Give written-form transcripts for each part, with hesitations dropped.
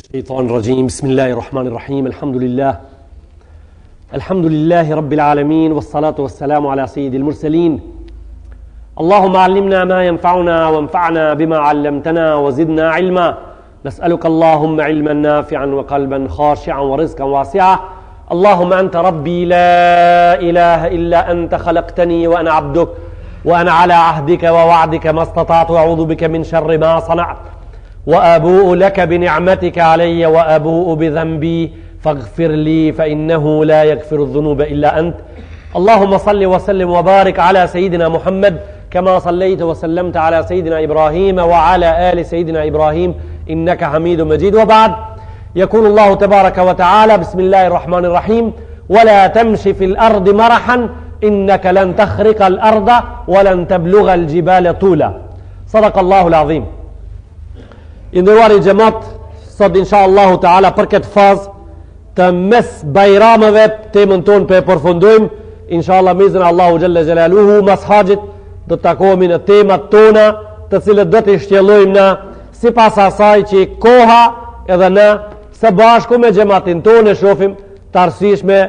الشيطان الرجيم بسم الله الرحمن الرحيم الحمد لله رب العالمين والصلاة والسلام على سيد المرسلين اللهم علمنا ما ينفعنا وانفعنا بما علمتنا وزدنا علما نسألك اللهم علما نافعا وقلبا خاشعا ورزقا واسعا اللهم أنت ربي لا إله إلا أنت خلقتني وأنا عبدك وأنا على عهدك ووعدك ما استطعت أعوذ بك من شر ما صنعت وأبوء لك بنعمتك علي وأبوء بذنبي فاغفر لي فإنه لا يغفر الذنوب إلا أنت اللهم صل وسلم وبارك على سيدنا محمد كما صليت وسلمت على سيدنا إبراهيم وعلى آل سيدنا إبراهيم إنك حميد مجيد وبعد يقول الله تبارك وتعالى بسم الله الرحمن الرحيم ولا تمشي في الأرض مرحا إنك لن تخرق الأرض ولن تبلغ الجبال طولا صدق الله العظيم. I ndëruar i xhamat, sot inshallah taala për këtë fazë të mes bajrameve temën tonë për përfundojmë inshallah me izin Allahu xhalla xjalaluhu mas haxhit do të takohemi në temat tona të cilët do të shtjellojmë na sipas asaj që koha edhe ne së bashku me xhamatin tonë shohim të arsyeshme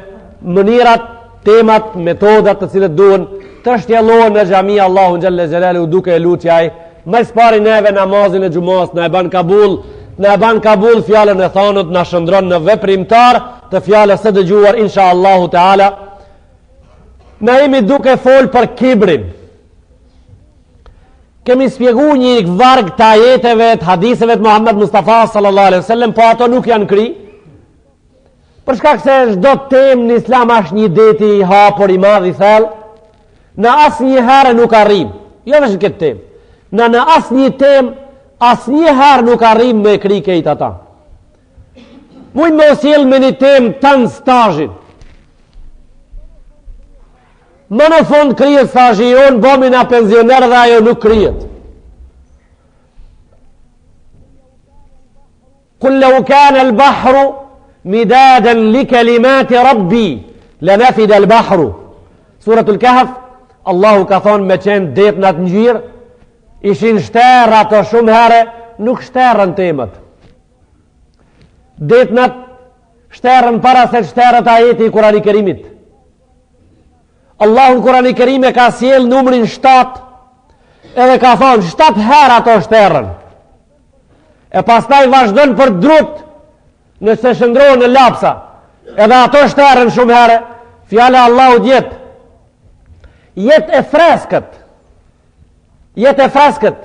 mënyrat, temat, metodat të cilët duhen të shtjellohen në xhamia Allahu xhalla xjalaluhu duke lutur ai mes pari neve namazin e gjumos në e ban kabul fjallën e thanët në shëndron në veprimtar të fjallës së dëgjuar insha Allahu Teala. Ne imi duke fol për kibrin, kemi spjegu një varg të ajeteve të hadiseve të Muhammed Mustafa sallallahu alaihi wasallam, po ato nuk janë kri për shkak se çdo temë në islam është një deti i hapur i madh i thellë, në asnjëherë nuk arrim jo vetëm këtë temë në asë një tem, asë një herë nuk arrim me kri kejt ata. Mujnë me osjel me një tem të në stajin. Më në fund kryet stajin jonë, bomi nga penzioner dhe ajo nuk kryet. Kulle u kanë el bahru, midaden li kelimati rabbi, le nefid el bahru. Suratul Kahf, Allahu ka thonë me qenë det në të njërë, ishin shterë ato shumë herë, nuk shterën temët. Detnat shterën para se shterët ajeti i Kurani Kerimit. Allahu në Kurani Kerime ka sjell numrin 7, edhe ka thonë 7 herë ato shterën. E pastaj vazhdon për drut nëse shëndrohen në lapsa, edhe ato shterën shumë herë. Fjala Allahu jetë e freskët. Jetë e freskët,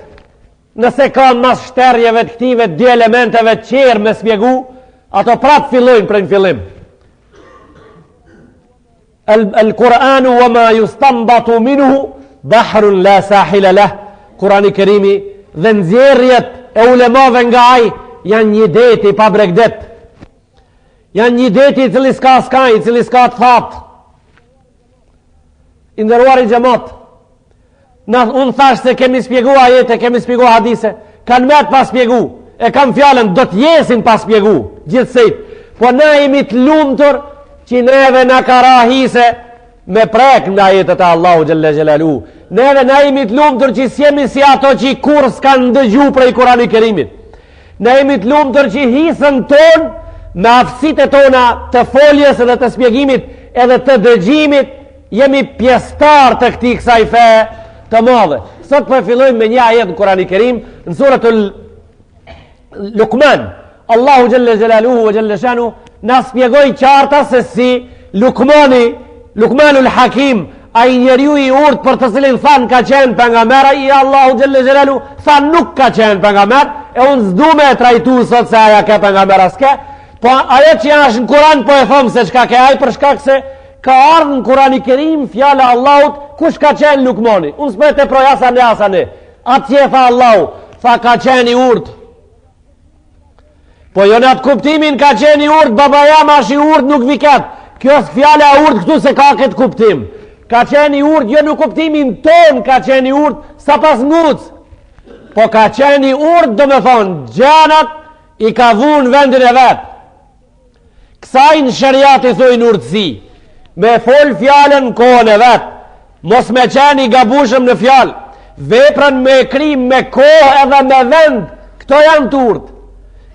nëse ka mas shterjeve të këtive dy elementeve qerë me spjegu, ato pratë fillojnë për në fillim. El-Kuranu wa ma justambatu minuhu bahrun la sahila lah. Kurani Kerimi dhe nxjerrjet e ulemave nga aj janë një deti pa bregdet. Janë një deti i cili s'ka skaj, i cili s'ka të fatë. I ndëruar i xhamat, unë thash se kemi spjegu ajete, kemi spjegu hadise, kanë me të pas spjegu, e kam fjallën, do t'jesin pas spjegu, gjithsejt, po na imi të lumëtur, që neve na karahise me prek në ajetet e Allahu Gjelle Gjelalu, neve na imi të lumëtur që s'jemi si ato që kur s'kan dëgju prej Kurani Kerimit, na imi të lumëtur që hisën ton, me aftësit e tona të foljes dhe të spjegimit, edhe të dëgjimit, jemi pjestar të këti kësaj fe, të madhe. Sot për fillojmë me një ajet në Kurani Kerim në suratul Luqman. Allahu Gjelle Gjelaluhu vë Gjelle Shanu na spjegoj qarta se si Luqmanul Hakim, a i njeriu i urt për të cilin than ka qenë pengamer, i Allahu Gjelle Gjelalu than nuk ka qenë pengamer, e unë zdu me e trajtu sot se aja ke pengamer aske, po ajo që janë në Kuran po e thom se qka ke aj për shkak se ka ardhë në Kurani Kerim fjala Allahut kush ka qenë Lukmani. Unë s'met e proj asane. Atje tha Allahu, tha ka qenë i urt. Po jo në atë kuptimin ka qenë i urt, baba jam ash i urt nuk viket. Kjo është fjala urt këtu se ka këtë kuptim. Ka qenë i urt, jo në kuptimin ton ka qenë i urt, sa pas nguc. Po ka qenë i urt, do me thonë, gjanat i ka vunë vendin e vetë. Kësaj në shëriat i thojnë urtësi. Me fol fjallën kohën e vetë, mos me qeni gabushëm në fjallë, veprën me krim me kohë edhe me vend, këto janë të urtë.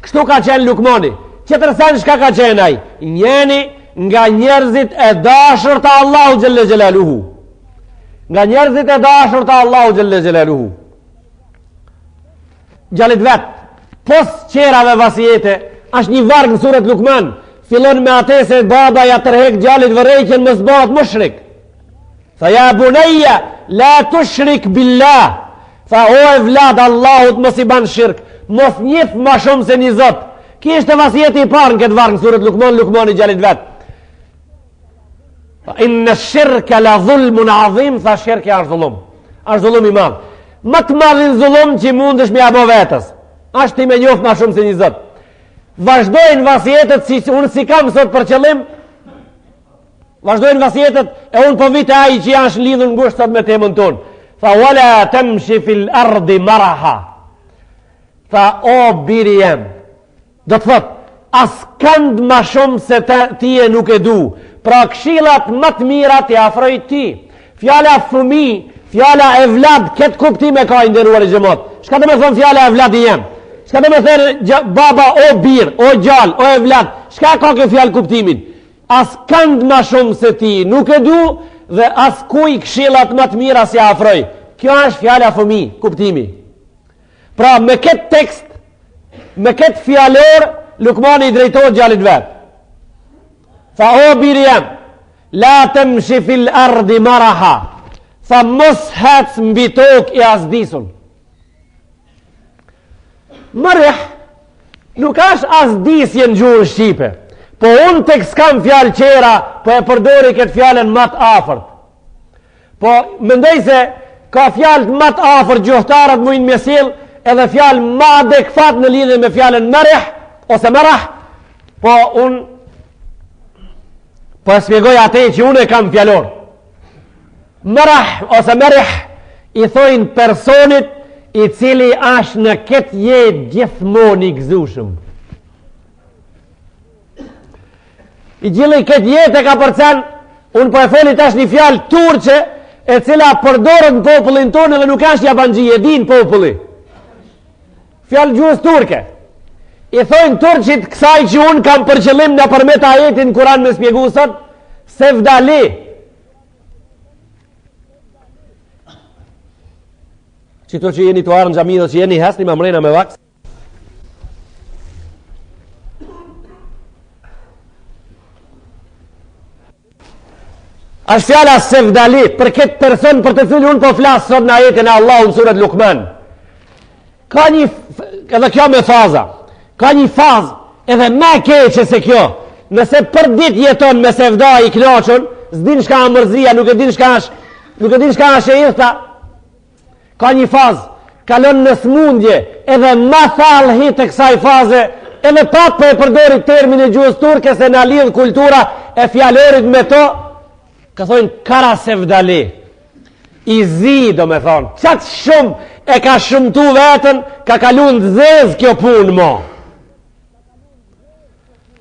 Kështu ka qenë Lukmani. Qetërsen shka ka qenë ai? Njeni nga njerëzit e dashur të Allahu xhelle xhelaluhu. Nga njerëzit e dashur të Allahu xhelle xhelaluhu. Gjallit vet, pos qerave vasijete, është një varg në suret Lukman. Fillon me atë se baba ja tërhek gjallit vërejqen mos bëhet mushrik. Tha ja bunayya la tushrik billah. Tha o e vlad Allahut mos i ban shirk, mos njeh më shumë se një zot. Ki ishte vasijeti i parë në këtë varg në suret Lukman, Lukmani gjallit vet. Tha inna shirka la dhulmun adhim, tha shirka është zullum. Është zullum i madh. Më të madhin zullum që mundesh me abo vetës. Ashtë ti me njoft më shumë se një zot. Vazhdojnë vasijetet si kam sot për qëllim. Vazhdojnë vasijetet e unë po vite aji që janë lidhur ngusht sot me temën tonë. Tha wala tamshi fil ardi maraha. Tha o biri jem, do të thot as kënd më shumë se ti e nuk e du. Pra këshillat më të mira ti afroj ti. Fjala fëmi, fjala evlad, këtë kuptim e ka i nderuar i xhamat. Çka do të thon fjala evlad i jem? Çka do të thënë baba o bir, o gjall, o evlad? Çka ka kjo fjalë kuptimin? As kënd më shumë se ti nuk e du dhe as kuj këshillat më të mira si afroj. Kjo është fjala fëmi, kuptimi. Pra me këtë tekst, me këtë fjalor, Lukmani i drejtohet gjallit vet. Tha o biri jam, la tamshi fil ardi maraha. Tha mos hec mbi tokë i asdisun. Mërih nuk është asdisje në gjuhën shqipe, po unë tek s'kam fjalë qera, po e përdori këtë fjalën më të afërt. Po mendoj se ka fjalë më të afërt gjuhëtarët mujnë me sill edhe fjalë më adekvat në lidhje me fjalën mërih ose marah. Po unë po e shpjegoj atë që unë e kam fjalor. Marah ose mërih i thojnë personit i cili është në këtë jetë gjithmonë i gëzushëm. I gjili këtë jetë e ka përcen, unë po e foli tash një fjalë turqe e cila përdorët në popullin tonë dhe nuk është jabanxhi, e din populli. Fjalë gjuhës turke. I thojnë turqit kësaj që unë kam për qëllim në përmet ajetin Kur'an me spjegu sot, sevdali. Qito që jeni të arë në gjami dhe që jeni hesni më mrena me vaks. Ashtë fjala sevdali për këtë person për të cilin unë po flasë sot në ajetin e Allahu në suret Lukman. Ka një, edhe kjo me faza, ka një fazë edhe me keqe se kjo. Nëse për dit jeton me sevda i knaqën, s'din shka mërzia, nuk e din shka është e irta. Ka një fazë, kalon në smundje, edhe ma thallë hitë e kësaj faze, edhe pak për e përdori termin e gjuhës turke se në lidhë kultura e fjalorit me to, ka thonë kara sevdali. I zi, do me thonë, qatë shumë e ka shumëtu vetën, ka kalun të zezë kjo punë mo.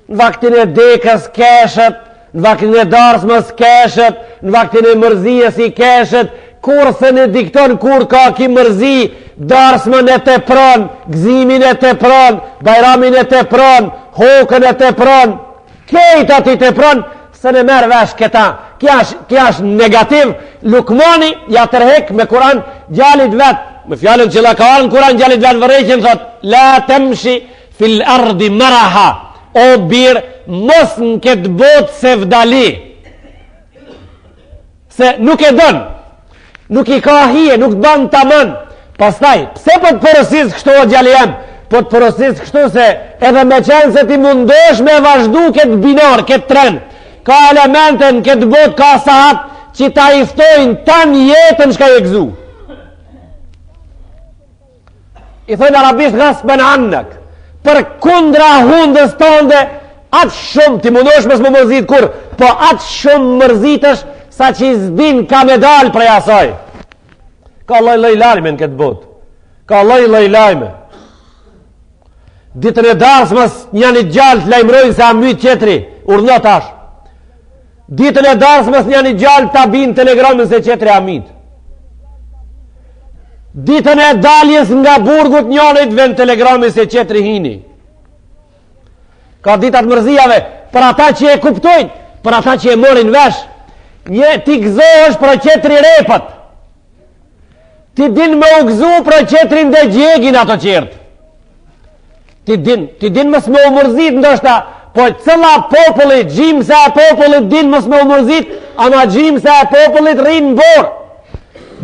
Në vaktin e dekës keshet, në vaktin e darsmës keshet, në vaktin e mërzijës i keshet, kur se në dikton kur ka ki mërzi, darsmën e të pron, gzimin e të pron, bajramin e të pron, hokën e të pron, kejta ti të pron, se në merë vesh këta. Kja është negativ. Lukmani ja tërhek me Kur'an gjallit vet, me fjallën që la ka arën Kur'an gjallit vet vërejqen, thot, la temshi fil ardi maraha, o bir, mos në këtë botë sevdali, se nuk e dënë, nuk i ka hije, nuk të banë të mënë. Pastaj, pse po të përësis kështu o gjali jem? Po të përësis kështu se edhe me qenë se ti mundosh me vazhdu këtë binar, këtë tren, ka elemente në këtë botë, ka sahat që ta iftojnë tanë jetën shka e gëzu. I thojnë arabisht gasben annek, për kundra hundës tënde, atë shumë, ti mundosh mes më mërzit kur, po atë shumë mërzitësh sa që i zdin ka medal prej asaj. Ka loj lajme në këtë botë. Ka loj lajme. Ditën e darsmës njani gjallë të lajmërojnë se a mytë qetri, urnët ashtë. Ditën e darsmës njani gjallë të abinë telegramin se qetri a mytë. Ditën e daljes nga burgut njanit vend telegramin se qetri hini. Ka ditat mërzijave për ata që e kuptojnë, për ata që e morin vesh. Ti gëzohesh për qetri repët. Ti din me u gëzu për qetrin dhe gjegin ato qertë. Ti din mës me u mërzit ndoshta, po cëlla popullit, gjimse e popullit din mës me u mërzit, ama gjimse e popullit rinë në borë.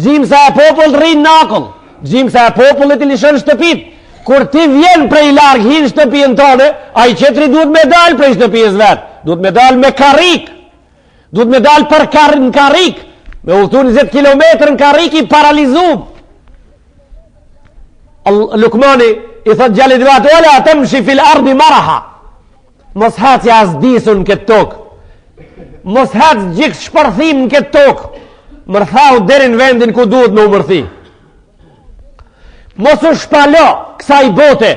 Gjimse e popullit rinë në akull. Gjimse e popullit i lishën shtëpit. Kur ti vjen prej largë hinë shtëpijën tone, a i qetri duhet me dalë prej shtëpijës vetë. Duhet me dalë me karik. Duhet me dalë për në karik. Me udhëtu 20 kilometrë në karik i paralizum. Lukmani i thot gjallit vetë, ola të më shifil ardi maraha. Mos haci as disun në këtë tokë. Mos haci gjikë shpërthim në këtë tokë. Mërthau derin vendin ku duhet me u mërthi. Mos u shpalo kësaj bote,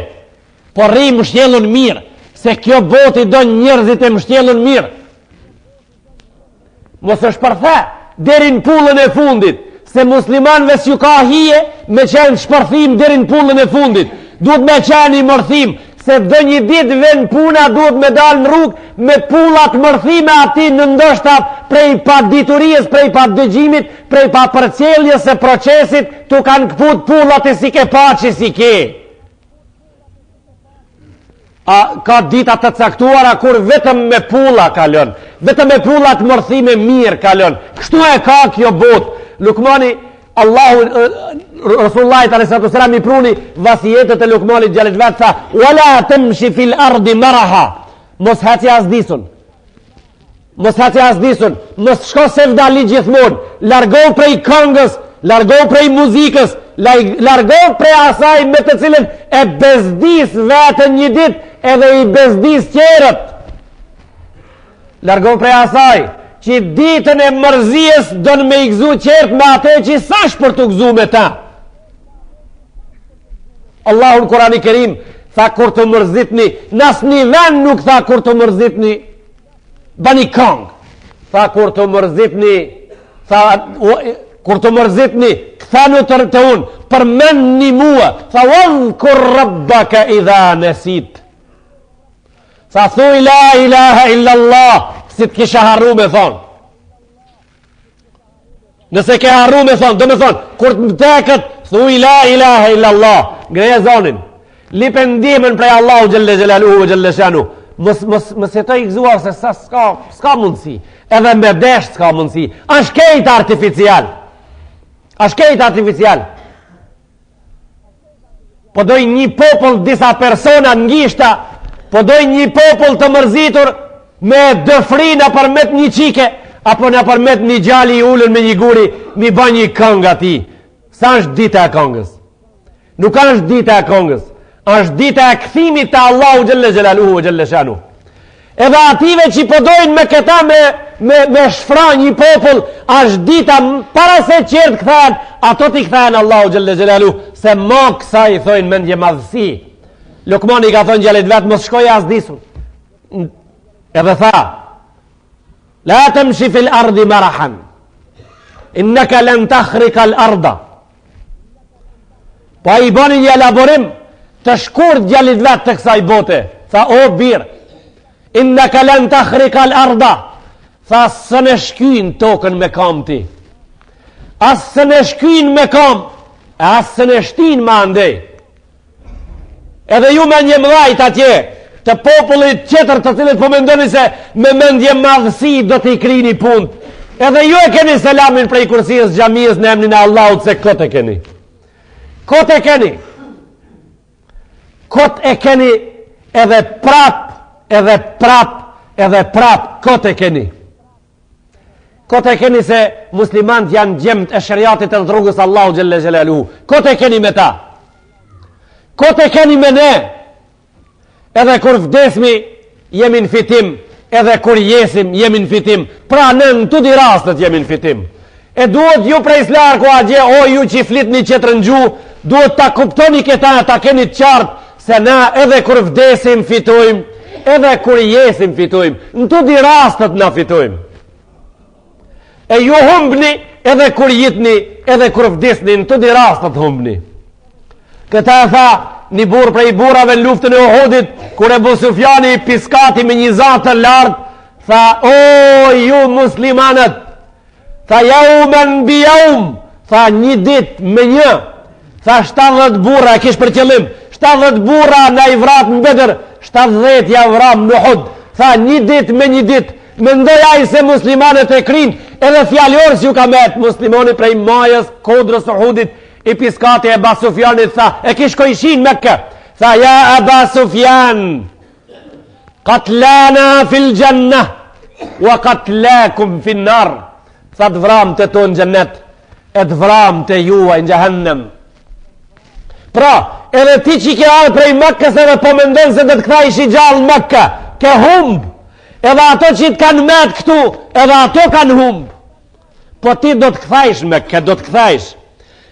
por rri mështjellën mirë, se kjo bote do njerëzit e mështjellën mirë. Mos u shpërthe derin pullën e fundit, se muslimanve s'ju ka hije me qenë shpërthim derin pullën e fundit. Duhet me qenë i mërthim, se do një dit ven puna duhet me dalë në rrugë me pullat mërthime ati në ndoshtat prej pa diturijës, prej pa dëgjimit, prej pa përcjelljes e procesit, tu kanë këput pullat e si ke pa që si ke. Ka dita të caktuara kur vetëm me pulla kalon, vetëm me pullat mërthime mirë kalon. Kështu e ka kjo botë. Lukmani, Rasulullah s.a.s. i pruni vasijetet e Lukmanit gjallit vetë, tha, wala temshi fil ardi maraha, mos haci as disun, mos shko se vdali gjithmon, largoh prej këngës, largoh prej muzikës, largoh prej asaj me të cilën e bezdis vetën një dit edhe i bezdis qerët. Largoh prej asaj që ditën e mërzijes do në me i gëzu qertë me atë që sash për të gëzu me ta. Allahu në Kurani Kerim tha kur të mërzitni, nas një ven nuk tha kur të mërzitni, bani kong, tha kur të mërzitni, tha kur të mërzitni, këthanu të unë, përmen një mua, tha wadhkur rabbaka idha nesit. Tha thuj la ilaha illallah, si të kisha harru me thonë. Nëse ke harru me thonë, do me thonë, kur të mtekët, thuj la ilaha illallah, greje zonin, lipen ndihmën prej Allahu gjelle gjelaluhu vë gjelle shanu, mës e të i gëzuar se sa s'ka mundësi, edhe me desh s'ka mundësi, është kejt artificial, po doj një popull disa persona në ngishta, po doj një popull të mërzitur, me dëfri në përmet një qike, apo në përmet një gjali i ullën me një guri, mi ba një këngë ati. Sa është dita e këngës? Nuk është dita e këngës, është dita e këthimit të Allahu gjelle gjelaluhu gjelle shanu. Edhe ative që pëdojnë me këta me shfra një popull, është dita para se qertë këthen, ato t'i këthen Allahu gjelle gjelaluhu, se ma kësa i thojnë mendje madhësi. Lukmani ka thonë gjallit vetë, mos shkoj as disun. Edhe tha, la temshi fil ardi marahan, innaka len takhrika l'arda. Po a i bani një elaborim të shkurt gjallit vetë të kësaj bote. Tha, o birë, innaka len takhrika l'arda. Tha, së në shkyn tokën me kam ti. Asë së në shkyn me kam, asë së në shtin ma ndej. Edhe ju me një mdhajt atje, të popullit qëtër të cilët po mendoni se me mendje madhësi do t'i krini punë. Edhe ju e keni selamin prej kursijës gjamiës në emnin e Allahut, se kot e keni. Kot e keni. Kot e keni edhe prap, kot e keni. Kot e keni se muslimant janë gjemt e shëriatit e rrugës Allahu gjelle gjelaluhu. Kot e keni me ta. Kot e keni me ne. Edhe kur vdesmi, jemi në fitim, edhe kur jesim, jemi në fitim. Pra në të di rastet jemi në fitim. E duhet ju prej slarku a gje, o ju që flit një qëtër në gju, duhet ta kuptoni këta, ta keni të qartë, se na edhe kur vdesim fitojmë, edhe kur jesim fitojmë. Në të di rastet na fitojmë. E ju humbni, edhe kur jitni, edhe kur vdesni, në të di rastet humbni. Këta tha, një burr prej burrave në luftën e Uhudit, kur Ebu Sufjani i piskati me një zat të lartë, tha: "O ju muslimanët, tha yawman bi yawm, tha një ditë me një, tha 70 burra e kish për qëllim, 70 burra na i vrat në Bedër, 70 ja vram në Uhud, tha një ditë me një ditë." Mendoj ai se muslimanët e krin, edhe fjalor që ju ka met muslimani prej majës kodrës Uhudit i piskati Ebu Sufjanit, tha: "E kish kojshin Mekke." Tha: "Ja Ebu Sufjan, qatlana fil jannah wa qatlakum fin nar." Tha: "Të vram të tonë në xhennet, e të vram të juaj në xhehenem." Pra, edhe ti që ke ardhur prej Mekkës edhe po mendon se do të kthehej i gjallë në Mekë, ke humb. Edhe ato që të kanë met këtu, edhe ato kanë humb. Po ti do të kthejsh Mekkë, do të kthejsh.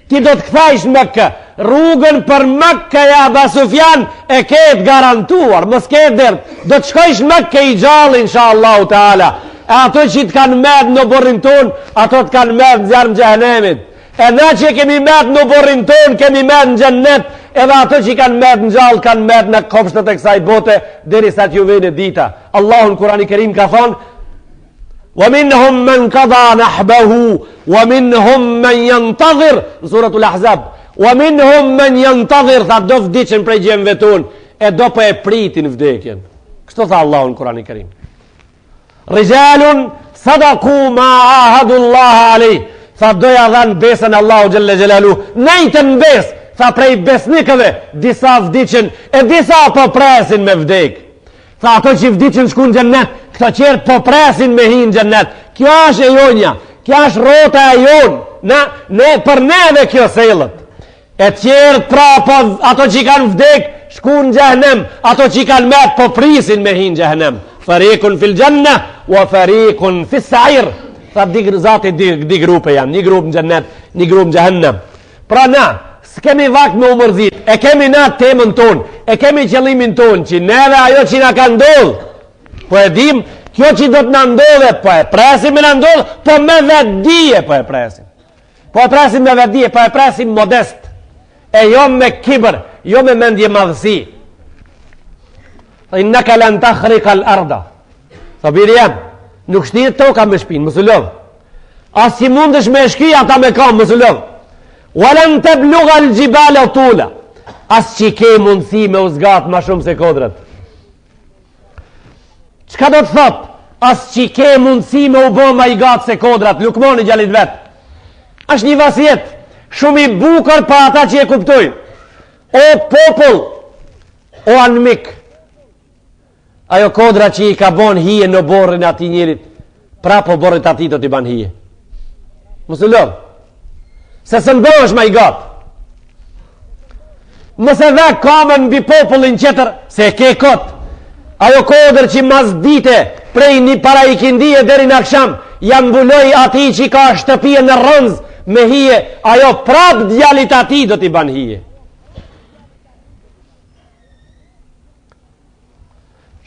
Ti do të kthejsh Mekkë. Rrugën për Mekkë ja Ebu Sufjan e ketë garantuar, mos ke dert. Do të shkojsh Mekkë i gjallë inshallah taala. E ato që të kanë met në borrin ton, ato të kanë met në zjarr në xhehenemit. E na që kemi met në borrin ton, kemi met në xhennet, edhe ato që kanë met në gjallë, kanë met në kopshtet e kësaj bote, derisa t'ju vjen dita. Allahu në Kurani Kerim ka thonë: "Wa minhum man qada nahbahu, wa minhum man yantazir." Në suratul Ahzab: "Wa minhum man yantazir", tha do vdiqen prej gjemve ton, e do po e pritin vdekjen. Kështu tha Allahu në Kurani Kerim. Rijalun sadaku ma ahadullah alayh. Tha doja dhanë besën Allahu xhelle xhelalu. Nejtën bes, tha prej besnikëve, disa vdiqen e disa po presin me vdek. Tha ato që vdiqen shkun në xhennet, këto qerë po presin me hin në xhennet. Kjo është e jonja, kjo është rrota e jon. Ne për neve kjo sellët. E tjerë pra po ato që kanë vdek shkun në xhehenem, ato që kanë met po prisin me hin në xhehenem. Farikun fil janna wa farikun fis sa'ir. Tha zati di grupe janë, një grup në xhennet, një grup në xhehenem. Pra na s'kemi vakt me umërzit, e kemi na temën ton, e kemi qëllimin ton, që neve ajo që na ka ndodh, po e dim, kjo që do të na ndodhe, po e presim me na ndodh, po me vetdije po e presim. Po e presim me vetdije, po e presim modest, e jo me kibër, jo me mendje madhësi. Innaka lan takhriqa al-arda. Tha biri jam, nuk shtihet toka me shpinë, mësë lodh. As që mundesh me shki, ata me kam, mësë lodh. Walan tablugha al-jibala tula. As që ke mundësi me uzgat ma shumë se kodrat. Çka do të thot? As që ke mundësi me u bë ma i gatë se kodrat. Lukmoni gjallit vet. Është një vasjet shumë i bukur pa ata që e kuptojnë. O popull, o anmik, ajo kodra që i ka bon hije në borrin ati njerit, pra po borrit ati do t'i ban hije. Mësë lodh. Se së mbësh ma i gatë. Mëse dhe kamën mbi popullin qëtër, se ke kotë. Ajo kodër që mas dite, prej një para i kindije deri në aksham, janë mbuloj ati që ka shtëpije në rënz me hije, ajo prap djalit ati do t'i ban hije.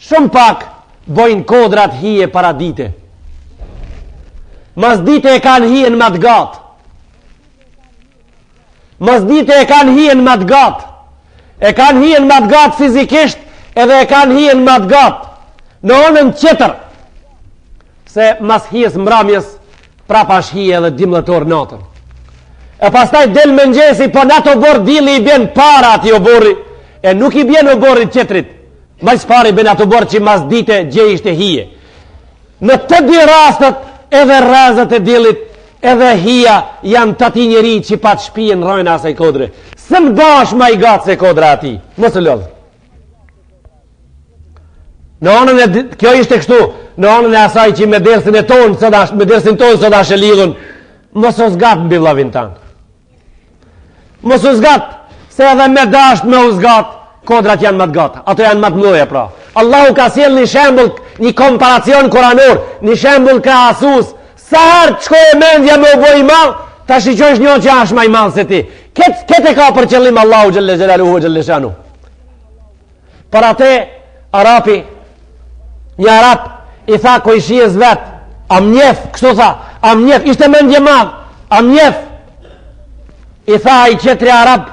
Shumë pak bojnë kodrat hije para dite. Mas dite e kanë hije në matë gatë. Mas dite e kanë hien më të gatë. E kanë hien më të gatë fizikisht, edhe e kanë hien më të gatë në onën tjetër. Se mas hijes mramjes, prapa është hije edhe 12 orë natën. E pastaj del mëngjesi, po në ato borë dili i bjen para ati o borri, e nuk i bjen o borri tjetrit. Majs pari bjen ato borë që mas dite gjejisht e hije. Në të dy rastet, edhe rrezët e dilit, edhe hija janë të ati njeri që pa të shpijen rojnë asaj kodre. Së në bash ma i gatë se kodra ati. Mësë lodhë. Në anën e, kjo ishte kështu, në anën e asaj që me dersin e tonë, me dersin tonë sot ashe lidhun, mësë o zgatë mbi vlavin tanë. Mësë o zgatë, se edhe me dasht me o zgatë, kodrat janë më të gatë. Ato janë më të mëdha pra. Allahu ka sjell një shembull, një komparacion kuranor, një shembull krahasus. Sa herë të shkoj e mendja me u boj i malë, ta shiqojsh një që ashtë ma i malë se ti. Kete ka për qëllim Allahu gjëlle gjelaluhu gjëlle shanu. Për atë, Arapi, një Arap, i tha ko i shies vet, amnjef, kështu tha, amnjef, ishte mendje madhë, amnjef, i tha i qetri Arab,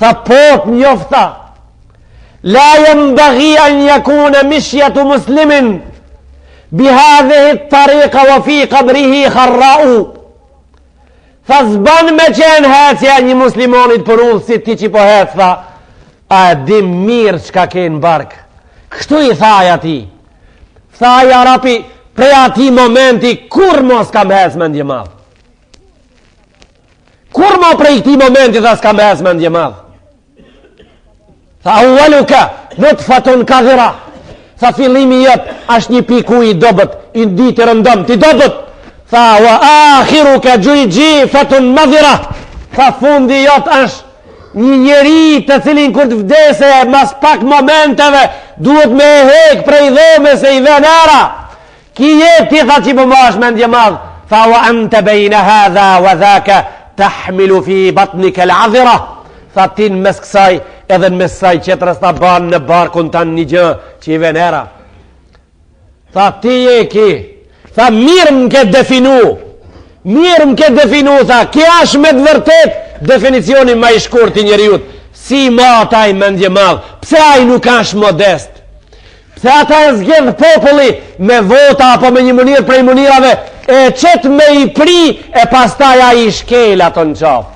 Tha pot njofta. La yanbaghi an yakuna mishyatu muslimin bihadhihi at-tariqa wa fi qabrihi kharra'u. Tha zban me qenë hecja një muslimonit për ullë si ti që po hec, tha, a dim mirë qka ke në bark. Kështu i thaj ati. Thaj arapi, prej ati momenti, kur mos kam hec me ndje madhë. Kur mo prej këti momenti tha s'kam hec me ndje madhë. Tha ualuka, në të fatun kadhira. Tha fillimi jëtë, ashtë një piku i dobet, i ditë rëndëm, ti dobet. Tha wa akhiru ka gjujgji fatun madhira. Tha fundi jëtë është një njeri të cilin kur të vdese mas pak momenteve duhet me hek prej dhome se i venera. Ki jetë ti tha që pëmash me ndje madhë. Tha wa ante bejnë hadha wa dhaka tahmilu fi batnika l'adhira. Tha ti në mes kësaj edhe në mes saj qetërës ta banë në barkun të një gjë që i venera. Tha ti e ki. Tha mirë më ke definu. Mirë më ke definu. Tha kja është me të vërtet definicionin ma i shkurt i njeriut. Si ma taj mendje madhë. Pse aj nuk është modest? Pse ata e zgjedh populli me vota apo me një mënirë prej mënirave e qëtë me i pri e pastaj a i shkel ato në qafë.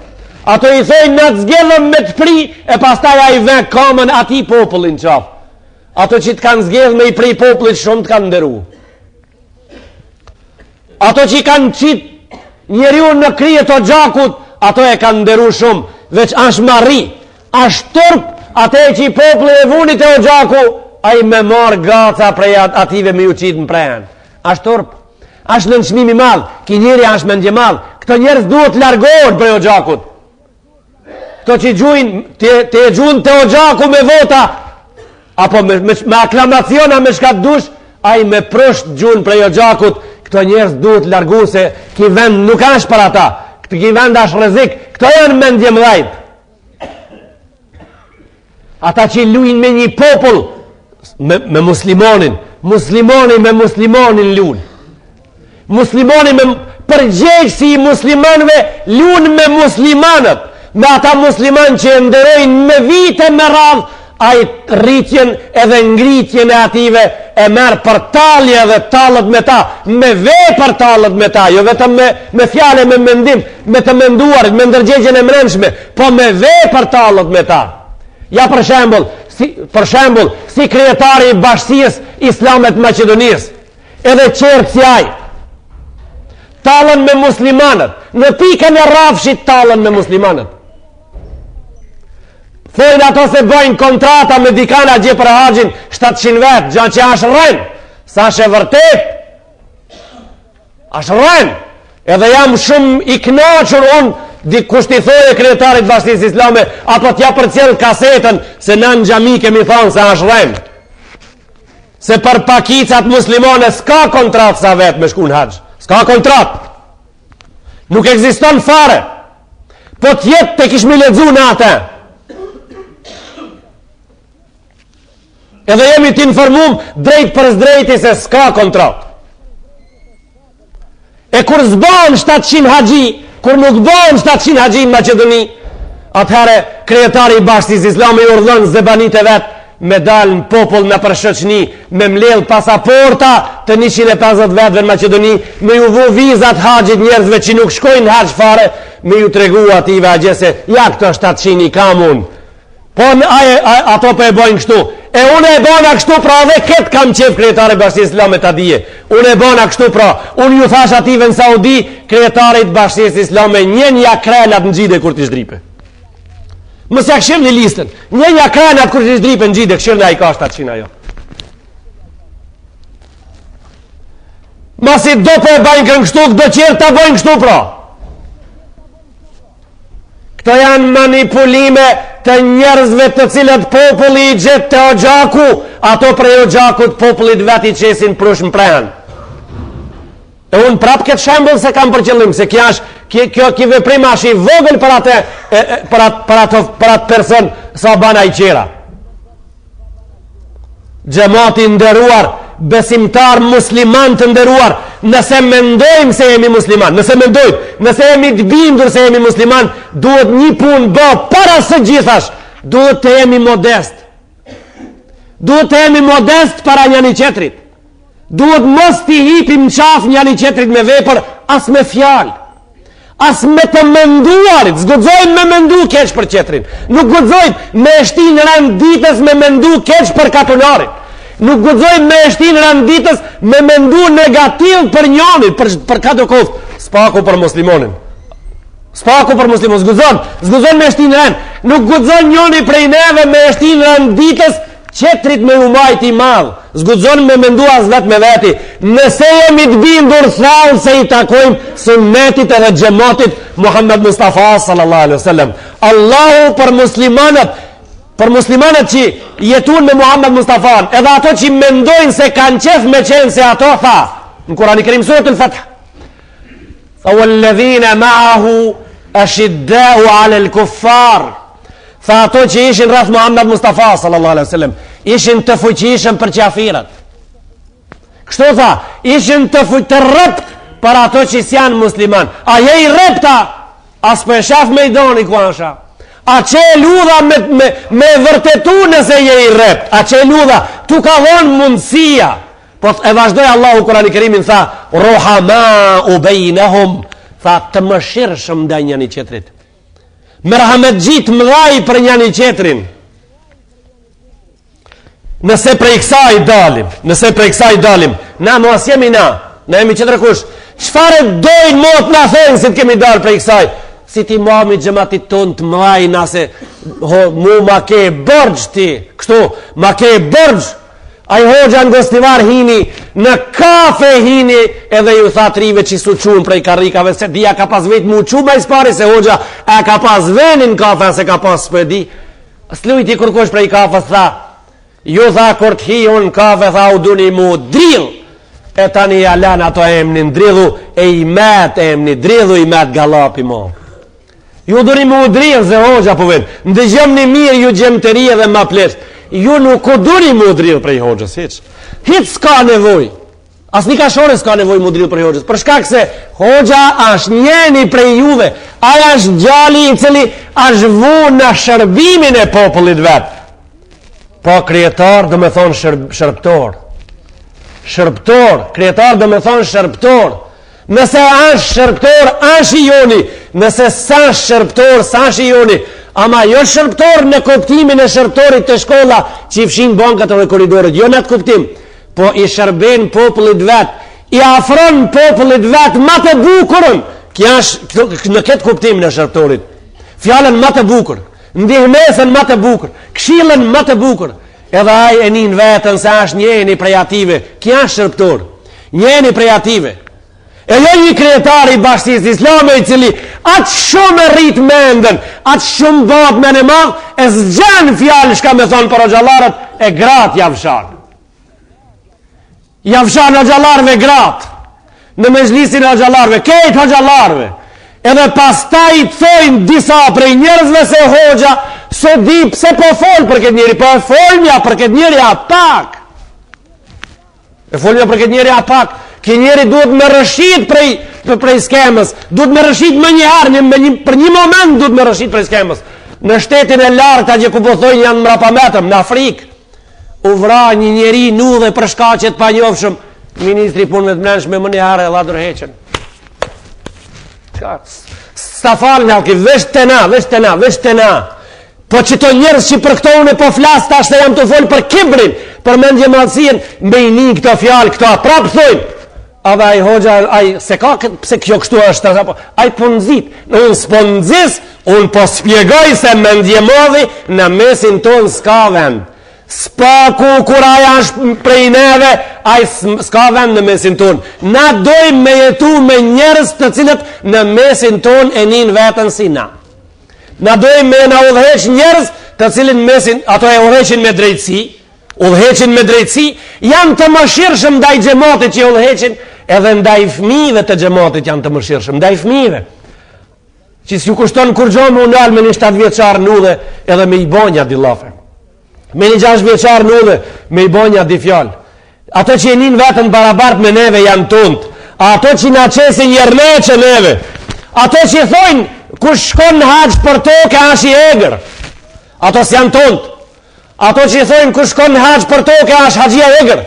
Ato i thojnë në të zgjedhëm me të pri e pastaj a i ven kamën ati popullin qafë. Ato që të kanë zgjedh me i pri popullit shumë të kanë ndëru. Ato që kanë qitë njeriu në krije të gjakut, ato e kanë ndëru shumë, veç ashtë marri, ashtë tërp, ato e që i populli e vunit e o gjaku, a i me marë gaca prej ative me ju qitë në prejen. Ashtë tërp, ashtë në nëshmimi madhë, ki njeri ashtë mendje madhë, këto njerës duhet largohen prej o gjakut. Këto që gjujnë, të e gjujnë të o gjaku me vota, apo me aklamaciona me shkat dush, a i me prësht gjujnë prej o gjakut, këto njerës duhet largu se ki vend nuk ashtë për ata, ki vend ashtë rëzik, këto janë mendje mdhajt. Ata që luin me një popull, me muslimonin, muslimonin me muslimonin luin. Muslimonin me përgjegjësi i muslimanve luin me muslimanët, me ata musliman që ndërojnë me vite me radhë, a i rritjen edhe ngritjen e ative e merë për talje dhe talët me ta, me vej për talët me ta, jo vetëm me fjale, me mendim, me të menduarit, me ndërgjegjen e mrenshme, po me vej për talët me ta. Ja për shembull, si krijetari i Bashkisë Islame të Maqedonisë, edhe qertë si ai, talën me muslimanët, në pikën e rrafshit talën me muslimanët. Thojnë ato se bëjnë kontrata me dikana gje për haqin 700 vetë, gjanë që ashtë rren, sa shë vërtet, ashtë rren, edhe jam shumë i knaqër unë, kusht i thoje krijetarit Bashkisë Islame, apo t'ja për cjell kasetën, se në xhami kemi thonë se ashtë rren. Se për pakicat muslimane s'ka kontrat sa vetë me shku në haqë, s'ka kontrat. Nuk ekziston fare, po t'jetë të kishmi ledzu në atë. Edhe jemi t'informum drejt për zdrejti se s'ka kontrat. E kur zban 700 haxhi, kur nuk ban 700 haxhi në Maqedoni, atëherë krijetari i Bashkisë Islame i urdhën zebanit e vetë me dalë në popull me përshoqni, me mlell pasaporta të 150 vetëve në Maqedoni, me ju vu vizat haxhit njerëzve që nuk shkojnë haqë fare, me ju tregu ative a gjese, ja këto 700 i kam unë. Po ato po e bojnë kështu. E unë e bona kështu pra dhe këtë kam qef krijetari Bashkisë Islame ta dije. Unë e bona kështu pra. Unë ju thash ative në Saudi, krijetarit Bashkisë Islame një krenat në gjide kur t'i shdripe. Mësë ja këshirë një listën. Një krenat kur t'i shdripe në gjide, këshirë në a i ka 700 ajo. Masi do po e bajnë kërën kështu, do qërë ta bojnë kështu pra. Këto janë manipulime të njerëzve të cilët populli i gjetë të o gjaku, ato prej o gjakut popullit veti qesin prush më prehen. E unë prapë këtë shembull se kam për qëllim, se kjo veprim është i vogël për atë person sa bana i qera. Gjemati nderuar, besimtar musliman të nderuar, nëse mendojmë se jemi musliman, nëse jemi të bindur se jemi musliman, duhet një punë bë para së gjithash, duhet të jemi modest. Duhet të jemi modest para njëri tjetrit. Duhet mos t'i hipim qaf njëri tjetrit me vepër, as me fjalë, as me të menduarit. Zguxojmë me mendu keq për tjetrin. Nuk guxojmë me shtinë rand ditës me mendu keq për katunarin. Nuk guxojmë me shtinë rand ditës me mendu negativ për njërin, për katukov. Spaku për muslimonin. Spaku për muslimonin. Zguxon me shtinë rand. Nuk guxon njëri prej neve me shtinë rand ditës qetrit me umajt I madh. Zguxon me mendu as vetë me veti. Nëse jemi të bindur thallë se I takojmë sunnetit edhe xhamatit Muhammed Mustafa sallallahu alaihi wasallam. Allahu për muslimanët që jetun me Muhammed Mustafa, edhe ato që mendojnë se kanë qef me qenë se ato, tha në Kurani Kerim suratul Fath, walladhina ma'ahu ashidda'u 'ala al-kuffar, tha ato që ishin rreth Muhammed Mustafa sallallahu alaihi wasallam, ishin të fuqishëm për qafirat. Kështu tha, ishin të rrept për ato që janë musliman. A je I rrepta, as për shaf me I doni ku ansha. A që e ludha me vërtetu nëse je I rrept. A që e ludha, tu ka dhonë mundësia. Po e vazhdoj Allahu Kurani Kerimin, tha, ruhama u bejnehum, tha, të mëshirshëm ndaj njëri tjetrit. Me rahmet gjitë mëdhaj për njëri tjetrin. Nëse prej kësaj dalim, na mos jemi na jemi qëtër kush, çfarë dojnë mot na thënë se të kemi dalë prej kësaj, si ti mami xhamatit ton të mëdhaj, nase mu ma ke borxh ti, kështu, ma ke borxh. Ai hoxha në gostivar hini, në kafe hini, edhe ju tha trive që su qunë prej karikave, se dia ka pas vetë mu qunë ma ispari, se hoxha e ka pas venin kafe, se ka pas spedi. Slujti kërkosh prej kafe, tha, ju tha kur të hi unë kafe, tha u duni mu drill, e tani jalan ato emnin drillu, e I emni drillu I met galapi mo. Ju duni mu drill, se hoxha po ven, ndëgjëm një mirë ju gjemëteri edhe ma plesht. Ju nuk u duri mudril prej hoxhës, hiç s'ka nevoj. As një kashore s'ka nevoj mudril prej hoxhës, për shkak se hoxha është njeni prej juve, aja është gjali I cili është vu në shërbimin e popullit vetë. Po krijetar do me thonë shërptor. Krijetar do me thonë shërptor. Nëse është shërptor, është I joni. Nëse sa shërptor, sa është I joni. Ama jo shërptor në kuptimin e shërptorit të shkolla që I fshin bankat dhe koridorit, jo në atë kuptim, po I shërben popullit vet, I afron popullit vet më të bukurën, në këtë kuptim në shërptorit, fjallën më të bukur, ndihmesën më të bukur, këshillën më të bukur, edhe ai e nin vetën se është njeni prej ative, kja është shërptor, njeni prej ative. E jo një krijetar I bashkisë islame I cili atë shumë e rrit mendën, atë shumë bat me në madh, e zgjan fjallë shka me thonë për hoxhallarët, e gratë javshan. Javshan hoxhallarëve gratë, në mezhlisin e hoxhallarëve, kejtë hoxhallarëve, edhe pastaj I thojnë disa prej njerëzve se hoxha, se di pse po folë për këtë njeri, po e folmja për këtë njeri apak. Kë njeri duhet me rëshit prej skemës, duhet me rëshit më njëherë, për një moment duhet me rëshit prej skemës. Në shtetin e lartë, a gjë ku po thojnë janë mrapametëm, në Afrikë, u vra një njeri nu dhe për shkaqet pa njofshëm, ministri punëve të mrenshme më njëherë e dha dorëheqjen. Sta falë nga ki, vesh të na. Po që të njerës që për këto unë po flasë, tash se jam të folë për kibrin, për mendje madhësien, me I një këto fjalë, këto aprapë thojnë. Adhe ai hoxha, se ka pse kjo kështu është, ai po nxit, unë s'po nxis, unë po spjegoj se mendje madhi në mesin ton s'ka vend. Spaku kur aja është prej neve, ai s'ka vend në mesin ton. Na dojmë me jetu me njerëz të cilët në mesin ton e nin vetën si na. Na dojmë me na udhëheq njerëz të cilin mesin, ato e udhëheqin me drejtësi, janë të mëshirshëm ndaj xhamatit që udhëheqin, edhe ndaj fëmijëve të xhamatit janë të mëshirshëm, ndaj fëmijëve. Që s'ju kushton kur gjo me unal me një 7 vjeçar në udhe, edhe me I bonja di lafe. Me një 6 vjeçar në udhe, me I bonja di fjallë. Ato që e nin vetën barabart me neve janë tunt. Ato që na qesin jërneqe neve. Ato që i thojnë, kush shkon në haqë për toke ashtë i egër. Ato s'janë tontë. Ato që i thojnë, kush shkon në haqë për toke ashtë haqia egër.